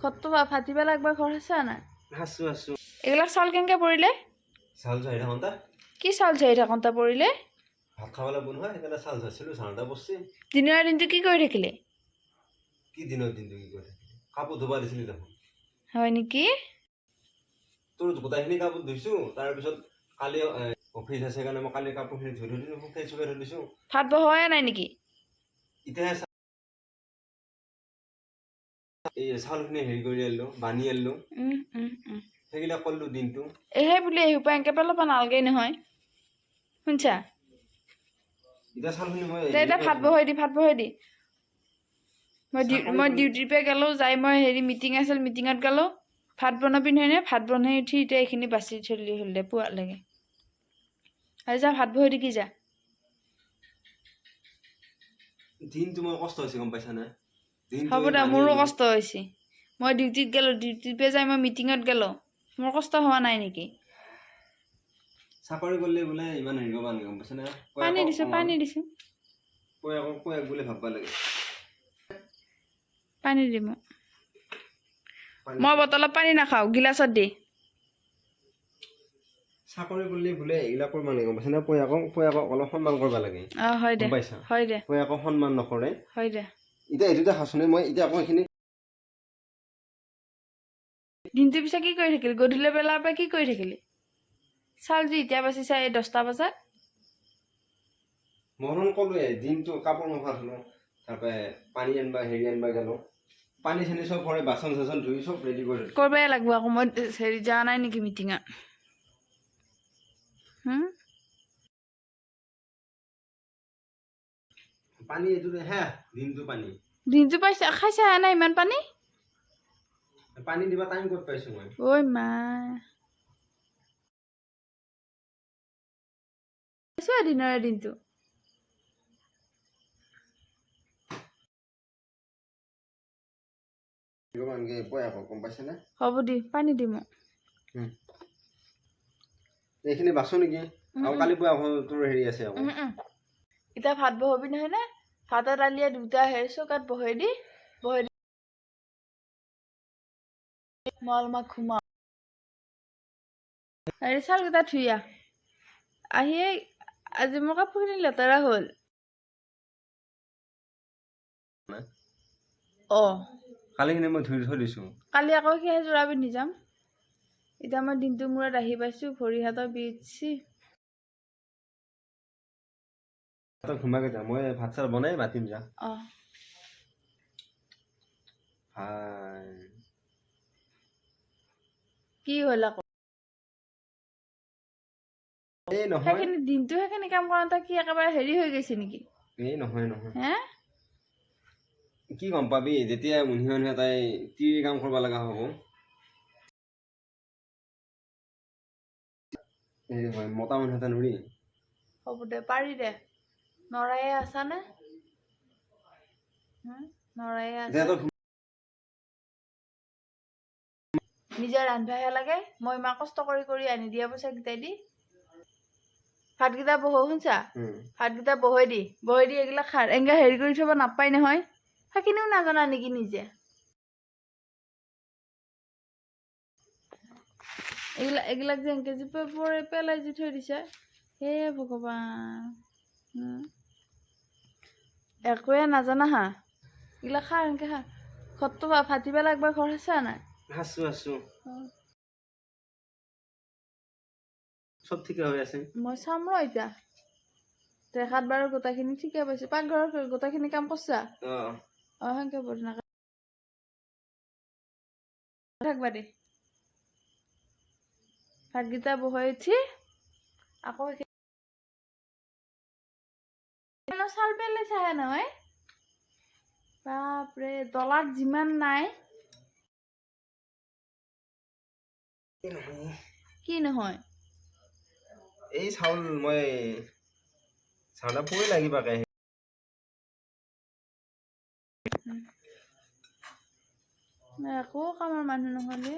খতটো ফাটি পেলাই একবাৰ ঘৰ আছে না হাসু এইবিলাক চাউল কেনেকৈ পৰিলে চাউল 4 ঘন্টা কি চাউল 4 ঘণ্টা পৰিলে ভাত খাবলৈ বনোৱা সেইকাৰণে চাউল চাইছিলো চাউলটা বসছে দিনৰ দিনটো কি কৰি থাকিলে কি দিনৰ দিনটো কি কৰি থাকিলে কাপোৰ ধুবা দিছিলি দেখোন হয় নেকি তোৰ গোটাইখিনি কাপোৰ ধুইছো তাৰ পিছত কালি অফিচ আছে কাৰণে মই কালি কাপোৰখিনি ধুই দিলো শুকাই চুকাই দিছো ভাত বহোৱাই নাই নেকি এতিয়া এই চাউলখিনি হেৰি কৰি আনিলো বানি আনিলো সেইগিলা কৰিলো দিনটো এহে বুলি এহুপা এনেকৈ পেলাব নালাগে নহয় শুনছা এতিয়া চাউলখিনি মই এতিয়া ভাত বহাই দি মই ডিউটিৰ পৰা গ'লো যাই মই হেৰি মিটিং আছিল মিটিঙত গ'লো ভাত বনাবি নহয় নে ভাত বনাই উঠি এতিয়া এইখিনি বাচি চলি হ'ল দে পুৱা লাগে আৰু যা ভাত বহাই দি কি যা দিনটো মই কষ্ট হৈছে গম পাইছা না হ'ব দে মোৰো কষ্ট হৈছে মই ডিউটিত গ'লো ডিউটিৰ পৰা যাই মই মিটিঙত গ'লো মোৰ কষ্ট হোৱা নাই নেকি চাকৰি কৰিলে বোলে ইমান হেৰি কৰিব নালাগে গম পাইছা না পানী দিছো কৈ বোলে ভাববা লাগে পানী দি মই বটলত পানী নাখাওঁ গিলাচত দি চাকৰি কৰিলে বোলে এইগিলা কৰিব নালাগে গম পাইছা না পয়াকক অলপ সন্মান কৰিব লাগে হয় দে হয় দে পয়াকক সন্মান নকৰে হয় দে এতিয়া এইটোতে হাসনে মই এতিয়া আকৌ এইখিনি দিনটোৰ পিছত কি কৰি থাকিলি গধূলি বেলাৰ পৰা কি কৰি থাকিলি চাউল যি এতিয়া বাচিছা এই 10টা বজাত মৰণ ক'লোৱে দিনটো কাপোৰ নখা ধুলো তাৰপৰা পানী আনবা হেৰি আনবা গেলো পানী চানি চব ভৰাই বাচন চাচন ধুই চব ৰেডি কৰি কৰিবই লাগিব আকৌ মই হেৰি যোৱা নাই নেকি মিটিঙত পানী এইটো হে দিনটো পাইছা খাইছা নাই ইমান পানী দিবা টাইম ক'ত পাইছো মই ঐ মা দিনৰে দিনটো হ'ব দি পানী দিম এইখিনি বাচো নেকি আৰু কালি পুৱা তোৰ হেৰি আছে আকৌ এতিয়া ভাত বহাবি নহয় নে ভাতৰ দালিয়ে দুটা হেৰি চৌকাত বহাই দি মই অলপমান ঘুমাওঁ হেৰি চাউলকেইটা ধুই আহিয়ে আজি মোৰ কাপোৰখিনি লেতেৰা হ'ল কালিখিনি মই ধুই থৈ দিছো কালি আকৌ সেই যোৰা পিন্ধি যাম এতিয়া মই দিনটো মূৰত আহি পাইছো ভৰি হাতৰ বিছি ঘুমাই যা মই ভাত চাত বনাই মাতিম যা কি হ'ল আকৌ এই নহয় দিনটো সেইখিনি কাম কৰোঁতে কি একেবাৰে হেৰি হৈ গৈছে নেকি এই নহয় হে কি গম পাবি যেতিয়া মুহি তাই কি কাম কৰিব লগা হ'ব মতা মানুহ এটা নুৰি হ'ব দে পাৰি দে নৰায়ে আছা নে নৰায়ে আছা নিজে ৰান্ধিবহে লাগে মই ইমান কষ্ট কৰি আনি দিয়া পইচা গিটাই দি ভাতকেইটা বহো শুনছা ভাতকেইটা বহাই দি এইগিলা এনেকৈ হেৰি কৰি থব নাপায় নহয় সেইখিনিও নাজানা নেকি নিজে এইগিলাক যে এনেকৈ পেলাই যি থৈ দিছে হে ভগৱান একোৱে নাজানা হা এইগিলা এনেকৈ ঘৰটো ফাটি পেলাই একবাৰ ঘৰ আছে নাই হাসু সব ঠিকে হৈ আছে মই চাম ৰ এতিয়া দেখাত বাৰু গোটাখিনি ঠিকে পাইছে পাকঘৰৰ গোটাখিনি কাম কৰছা সেনেকৈ বহি থাকবা দে ভাতকেইটা বহাই উঠি আকৌ চাউল পেলাইছাহে নহয় বাপৰে ডলাত যিমান নাই কি নহয় এই চাউল মই চাউলা পুই লাগিবা কে একো কামৰ মানুহ নহ'লে